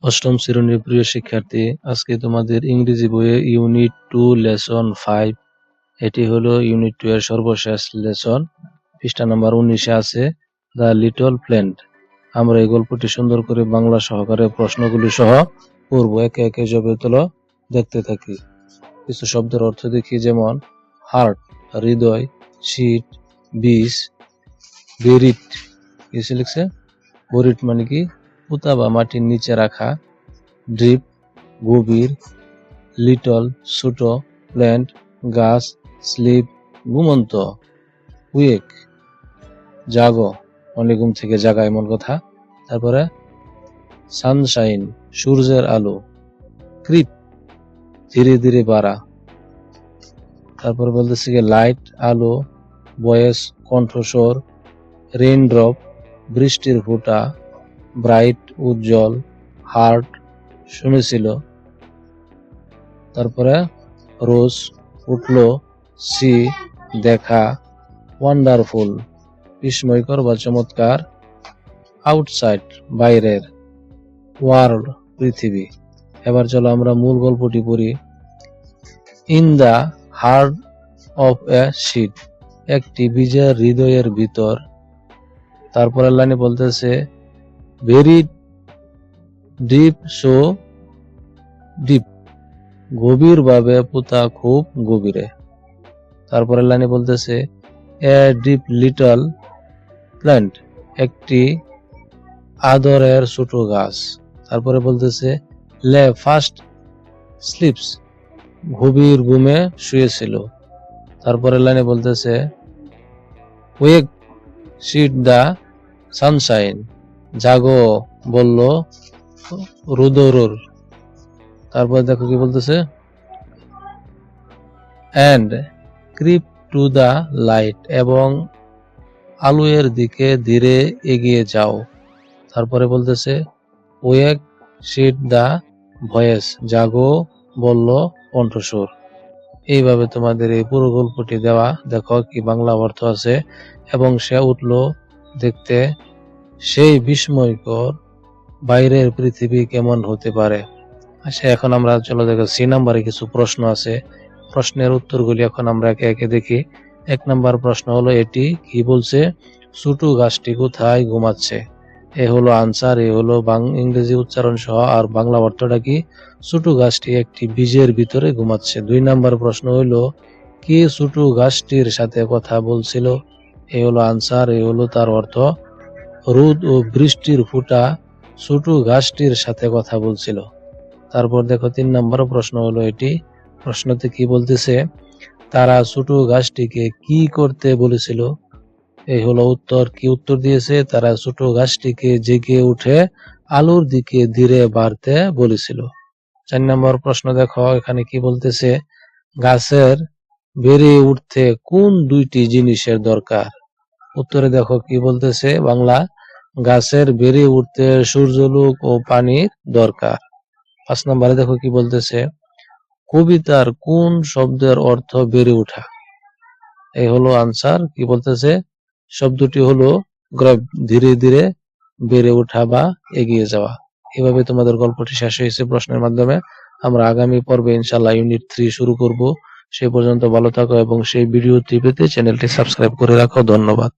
অষ্টম শ্রেণীর প্রিয় শিক্ষার্থী, আজকে তোমাদের ইংরেজি বইয়ে ইউনিট 2 লেসন 5, এটি হলো ইউনিট 2 এর সর্বশেষ লেসন। পৃষ্ঠা নাম্বার 19-এ আছে দ্য লিটল প্ল্যান্ট। আমরা এই গল্পটি সুন্দর করে বাংলা সহকারে প্রশ্নগুলি সহ পড়ব। একে একে জবে তোলো দেখতে থাকি। কিছু শব্দের অর্থ দেখি, যেমন হার্ট হৃদয়, শীট বীজ, বেরিট কিছু লিখছে, বরিট মানে কি পুঁতা বা মাটির নিচে রাখা, ড্রিপ গভীর, লিটল ছোট, প্ল্যান্ট গাছ, স্লিপ ঘুমন্ত, উইক জাগো মানে ঘুম থেকে জাগা এমন কথা। তারপরে সানশাইন সূর্যের আলো, ক্রিপ ধীরে ধীরে বাড়া। তারপর বলতেছি লাইট আলো, ভয়েস কণ্ঠস্বর, রেইনড্রপ বৃষ্টির ফোঁটা, ব্রাইট উজ্জ্বল, হার্ট শুনেছিল। তারপরে রোজ উঠল, সি দেখা, ওয়ান্ডারফুল বিস্ময়কর বা চমৎকার, আউটসাইড বাইরের, ওয়ার্ল্ড পৃথিবী। এবার চলো আমরা মূল গল্পটি পড়ি। In the heart of a seed, একটি বীজের হৃদয়ের ভিতর। তারপরের লাইনে বলতেছে ভেরি ডিপ, সো ডিপ গভীর ভাবে পুঁতা খুব গভীরে। তারপরের লাইনে বলতেছে এ ডিপ লিটল প্ল্যান্ট, একটি আদরের ছোট গাছ। তারপরে বলতেছে লে ফার্স্ট স্লিপস, গভীর ঘুমে শুয়েছিল। তারপরের লাইনে বলতেছে ওয়েক সিট দ্য সানশাইন, জাগো বলল রুদরুর। তারপরে দেখো কি বলতেছে and creep to the light, এবং আলোয়ের দিকে ধীরে এগিয়ে যাও। তারপরে বলতেছে ওয়েক সিট দ্য ভয়েস, জাগো বলল কণ্ঠস্বর। এইভাবে তোমাদের এই পুরো গল্পটি দেওয়া, দেখো কি বাংলা অর্থ আছে। এবং সে উঠল দেখতে সেই বিস্ময়কর বাইরের পৃথিবী কেমন হতে পারে। আচ্ছা, এখন আমরা চলো দেখো সি নাম্বারে কিছু প্রশ্ন আছে। প্রশ্নের উত্তরগুলি এখন আমরা একে একে দেখি। 1 নাম্বার প্রশ্ন হলো এটি কি বলছে, ছোট গাছটি কোথায় ঘুমাচ্ছে। এ হলো আনসার, এ হলো ইংরেজি উচ্চারণ সহ আর বাংলা অর্থটা কি, ছোট গাছটি একটি বীজের ভিতরে ঘুমাচ্ছে। 2 নাম্বার প্রশ্ন হলো কি ছোট গাছটির সাথে কথা বলছিল। এ হলো আনসার, এ হলো তার অর্থ, রোদ ও বৃষ্টির ফোঁটা ছোট গাছটির সাথে কথা বলছিল। তারপর দেখো 3 নাম্বার প্রশ্ন হলো এটি, প্রশ্নতে কি বলতেছে তারা ছোট গাছটিকে কি করতে বলেছিল। এই হলো উত্তর, কি উত্তর দিয়েছে, তারা ছোট গাছটিকে জেগে উঠে আলোর দিকে ধীরে বাড়তে বলেছিল। 4 নম্বর প্রশ্ন দেখো এখানে কি বলতেছে, গাছের বেড়ে উঠতে কোন 2টি জিনিসের দরকার। উত্তরে দেখো কি বলতেছে বাংলা, গাছের বেড়ে উঠতে সূর্যালোক ও পানির দরকার। 5 নম্বরে দেখো কি বলতেছে, কবিতার কোন শব্দের অর্থ বেড়ে ওঠা। এই হলো আনসার, কি বলতেছে শব্দটি হলো গ্রব, ধীরে ধীরে বেড়ে ওঠা বা এগিয়ে যাওয়া। এভাবে তোমাদের গল্পটি শেষ হয়েছে প্রশ্নের মাধ্যমে। আমরা আগামী পর্বে ইনশাআল্লাহ ইউনিট 3 শুরু করব। সেই পর্যন্ত ভালো থাকো এবং সেই ভিডিওটি পেতে চ্যানেলটি সাবস্ক্রাইব করে রাখো। ধন্যবাদ।